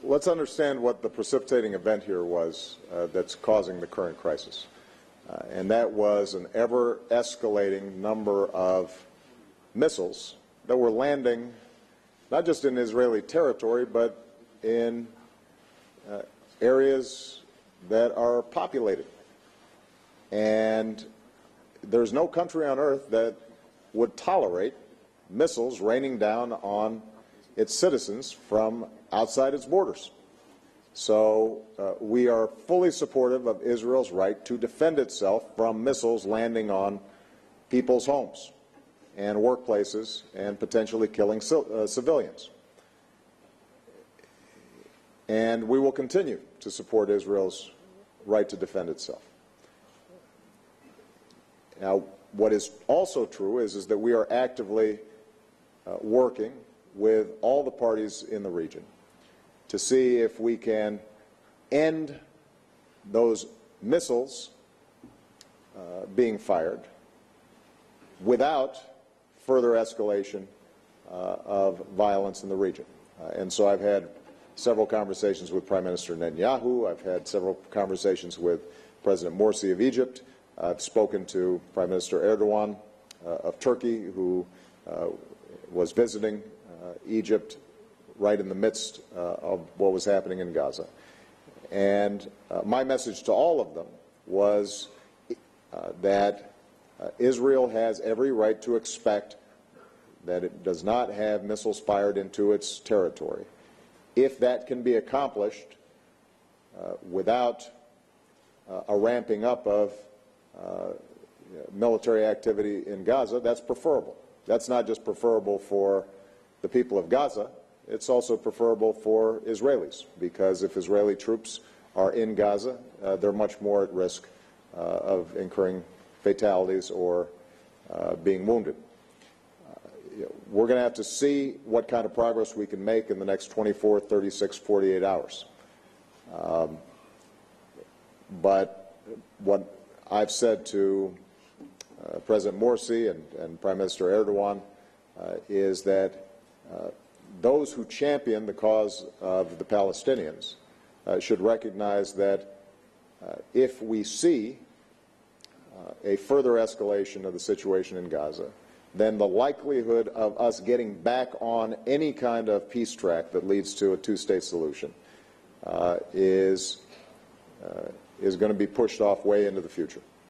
Let's understand what the precipitating event here was that's causing the current crisis. And that was an ever-escalating number of missiles that were landing not just in Israeli territory, but in areas that are populated. And there's no country on earth that would tolerate missiles raining down on its citizens from outside its borders. So we are fully supportive of Israel's right to defend itself from missiles landing on people's homes and workplaces and potentially killing civilians. And we will continue to support Israel's right to defend itself. Now, what is also true is that we are actively working with all the parties in the region to see if we can end those missiles being fired without further escalation of violence in the region. And so I've had several conversations with Prime Minister Netanyahu. I've had several conversations with President Morsi of Egypt. I've spoken to Prime Minister Erdogan of Turkey, who was visiting Egypt right in the midst of what was happening in Gaza. And my message to all of them was that Israel has every right to expect that it does not have missiles fired into its territory. If that can be accomplished without a ramping up of military activity in Gaza, that's preferable. That's not just preferable for the people of Gaza, it's also preferable for Israelis, because if Israeli troops are in Gaza, they're much more at risk of incurring fatalities or being wounded. We're going to have to see what kind of progress we can make in the next 24, 36, 48 hours. But what I've said to President Morsi and Prime Minister Erdogan is that those who champion the cause of the Palestinians should recognize that if we see a further escalation of the situation in Gaza, then the likelihood of us getting back on any kind of peace track that leads to a two-state solution is going to be pushed off way into the future.